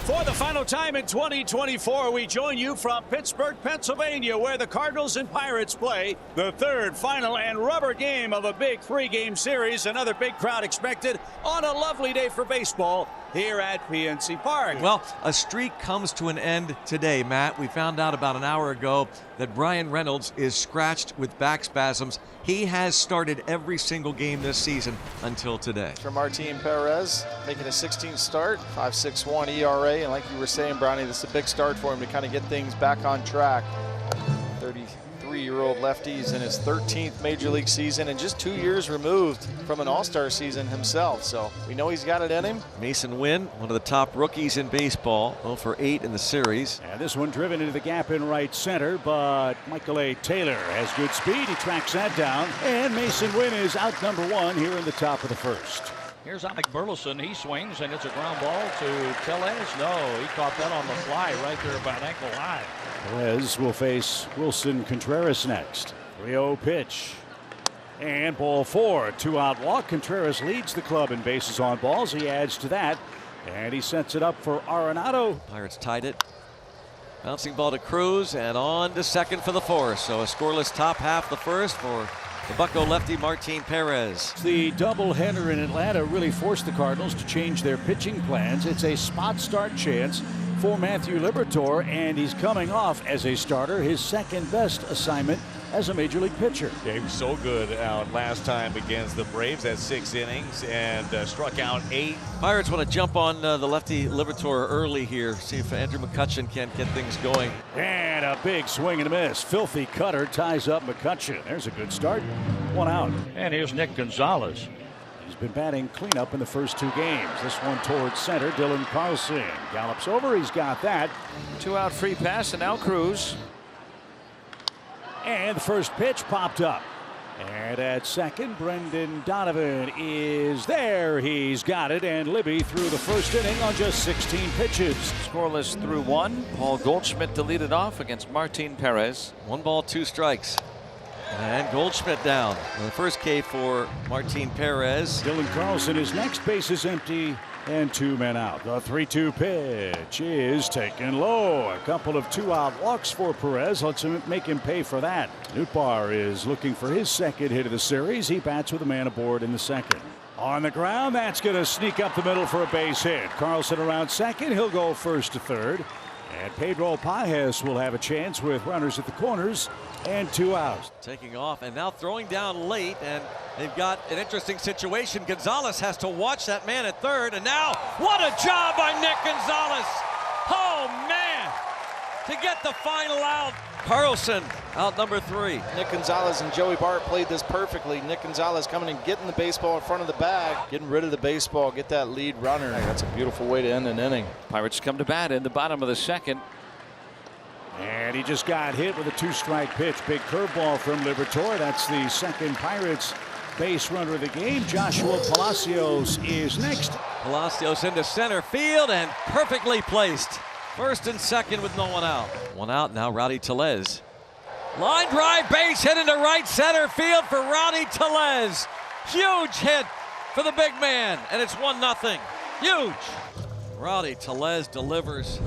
For the final time in 2024, we join you from Pittsburgh, Pennsylvania, where the Cardinals and Pirates play the third, final, and rubber game of a big three-game series. Another big crowd expected on a lovely day for baseball here at PNC Park. Well, a streak comes to an end today, Matt. We found out about an hour ago that Brian Reynolds is scratched with back spasms. He has started every single game this season until today. For Martin Perez, making a 16th start, 5.61 ERA, and like you were saying, Brownie, this is a big start for him to kind of get things back on track. 33-year-old lefty is in his 13th major league season and just 2 years removed from an all-star season himself, so we know he's got it in him. Mason Wynn, one of the top rookies in baseball, 0 for 8 in the series. And this one driven into the gap in right center, but Michael A. Taylor has good speed. He tracks that down, and Mason Wynn is out number 1 here in the top of the first. Here's Alec Burleson. He swings, and it's a ground ball to Tellez. No, he caught that on the fly right there about ankle high. Perez will face Wilson Contreras next. 3-0 pitch. And ball 4. 2-out walk. Contreras leads the club in bases on balls. He adds to that, and he sets it up for Arenado. Pirates tied it. Bouncing ball to Cruz, and on to second for the fourth. So a scoreless top half the first for the Bucco lefty Martin Perez. The doubleheader in Atlanta really forced the Cardinals to change their pitching plans. It's a spot start chance for Matthew Liberatore, and he's coming off as a starter, his second best assignment as a major league pitcher. Yeah, he was so good out last time against the Braves at 6 innings and struck out 8. Pirates want to jump on the lefty Liberatore early here, see if Andrew McCutchen can get things going. And a big swing and a miss. Filthy cutter ties up McCutchen. There's a good start. 1 out. And here's Nick Gonzalez. He's been batting cleanup in the first 2 games. This one towards center. Dylan Carlson gallops over. He's got that. 2-out free pass, and now Cruz. And the first pitch popped up. And at second, Brendan Donovan is there. He's got it, and Libby threw the first inning on just 16 pitches. Scoreless through 1. Paul Goldschmidt to lead it off against Martin Perez. 1 ball, 2 strikes. And Goldschmidt down. The first K for Martin Perez. Dylan Carlson, his next base is empty, and 2 men out. The 3-2 pitch is taken low. A couple of 2-out walks for Perez. Let's make him pay for that. Nootbaar is looking for his second hit of the series. He bats with a man aboard in the second. On the ground, that's going to sneak up the middle for a base hit. Carlson around second. He'll go first to third. And Pedro Pajes will have a chance with runners at the corners and 2 outs. Taking off and now throwing down late, and they've got an interesting situation. Gonzalez has to watch that man at third, and now what a job by Nick Gonzalez. Oh man, to get the final out. Carlson out number 3. Nick Gonzalez and Joey Bart played this perfectly. Nick Gonzalez coming and getting the baseball in front of the bag, getting rid of the baseball, get that lead runner. That's a beautiful way to end an inning. Pirates come to bat in the bottom of the second. And he just got hit with a 2-strike pitch. Big curveball from Liberatore. That's the second Pirates base runner of the game. Joshua Palacios is next. Palacios into center field and perfectly placed. First and second with no one out. 1 out now, Rowdy Tellez. Line drive, base hit into right center field for Rowdy Tellez. Huge hit for the big man, and it's 1-0. Huge. Rowdy Tellez delivers.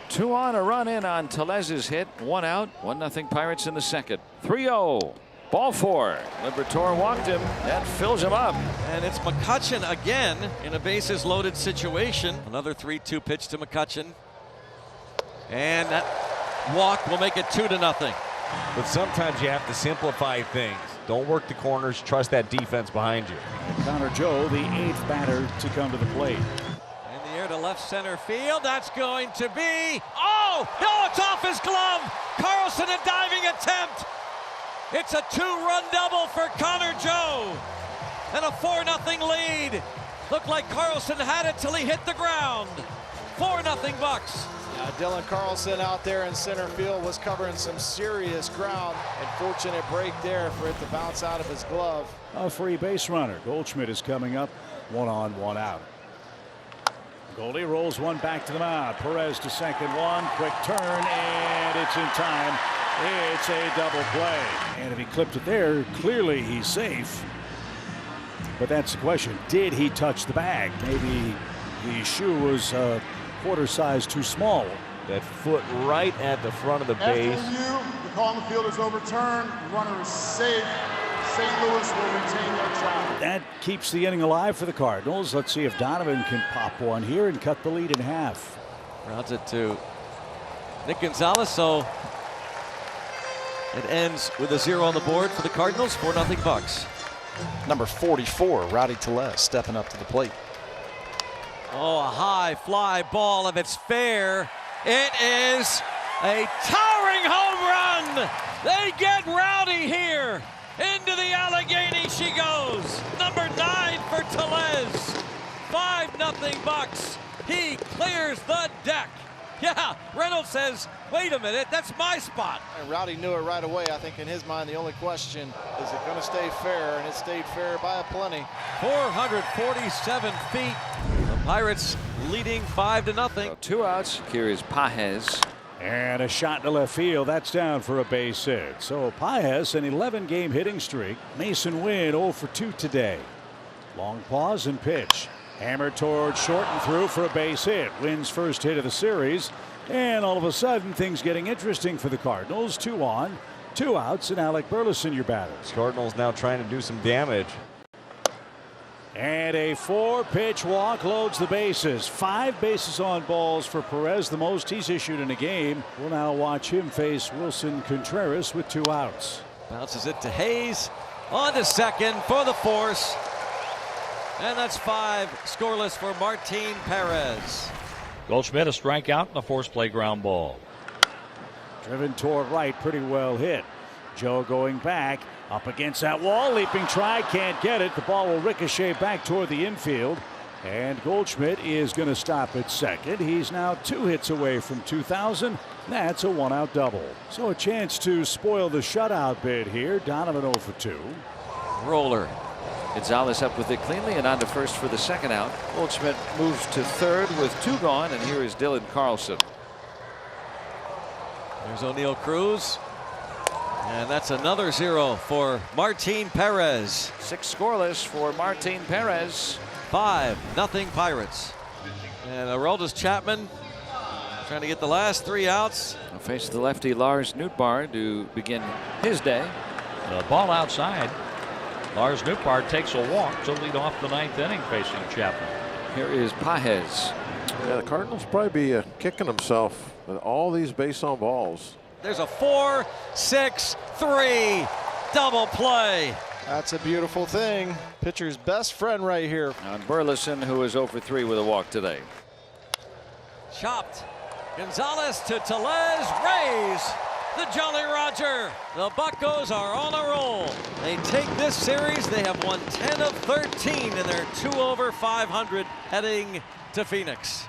2 on, a run in on Tellez's hit. 1 out, 1-0 Pirates in the second. 3-0. Ball 4. Liberatore walked him. That fills him up. And it's McCutchen again in a bases loaded situation. Another 3-2 pitch to McCutchen. And that walk will make it 2-0. But sometimes you have to simplify things. Don't work the corners. Trust that defense behind you. And Connor Joe, the 8th batter to come to the plate. In the air to left center field. That's going to be. Oh! No, it's off his glove. Carlson, a diving attempt. It's a 2-run double for Connor Joe. And a 4-0 lead. Looked like Carlson had it till he hit the ground. 4-0 Bucks. Dylan Carlson out there in center field was covering some serious ground. Unfortunate break there for it to bounce out of his glove. A free base runner. Goldschmidt is coming up. 1 on, 1 out. Goldie rolls one back to the mound. Perez to second, 1 quick turn, and it's in time. It's a double play. And if he clipped it there, clearly he's safe. But that's the question. Did he touch the bag? Maybe the shoe was quarter size too small. That foot right at the front of the base. After review, the call on the field is overturned. The runner is safe. St. Louis will retain their challenge. That keeps the inning alive for the Cardinals. Let's see if Donovan can pop one here and cut the lead in half. Rounds it to Nick Gonzalez, so it ends with a 0 on the board for the Cardinals. 4-0 Bucks. Number 44, Rowdy Tellez, stepping up to the plate. Oh, a high fly ball. If it's fair, it is a towering home run. They get Rowdy here. Into the Allegheny she goes. Number 9 for Tellez. 5-0 Bucks. He clears the deck. Yeah, Reynolds says, wait a minute, that's my spot. And Rowdy knew it right away. I think in his mind, the only question is it going to stay fair, and it stayed fair by a plenty. 447 feet. The Pirates leading 5-0. 2 outs. Here is Pages. And a shot to left field. That's down for a base hit. So Pages, an 11-game hitting streak. Mason Wynn 0 for 2 today. Long pause and pitch. Hammered toward short and through for a base hit. Wynn's first hit of the series. And all of a sudden, things getting interesting for the Cardinals. 2 on, 2 outs, and Alec Burleson, your batter. Cardinals now trying to do some damage. And a 4-pitch walk loads the bases. 5 bases on balls for Perez, the most he's issued in a game. We'll now watch him face Wilson Contreras with 2 outs. Bounces it to Hayes. On to second for the force. And that's 5 scoreless for Martin Perez. Goldschmidt a strikeout and a force play ground ball. Driven toward right, pretty well hit. Joe going back, up against that wall, leaping try, can't get it. The ball will ricochet back toward the infield. And Goldschmidt is going to stop at second. He's now 2 hits away from 2,000. That's a 1-out double. So a chance to spoil the shutout bid here. Donovan 0 for 2. Roller. Gonzalez up with it cleanly and on to first for the 2nd out. Goldschmidt moves to 3rd with 2 gone, and here is Dylan Carlson. There's O'Neill Cruz. And that's another 0 for Martin Perez. 6 scoreless for Martin Perez. 5-0 Pirates. And Aroldis Chapman trying to get the last 3 outs. He'll face the lefty Lars Nootbaar to begin his day. The ball outside. Lars Nootbaar takes a walk to lead off the 9th inning facing Chapman. Here is Pages. Yeah, the Cardinals probably be kicking himself with all these base on balls. There's a 4-6-3 double play. That's a beautiful thing. Pitcher's best friend right here. On Burleson, who is 0 for 3 with a walk today. Chopped. Gonzalez to Tellez. Rays the Jolly Roger. The Buccos are on a roll. They take this series. They have won 10 of 13 and they're 2 over 500 heading to Phoenix.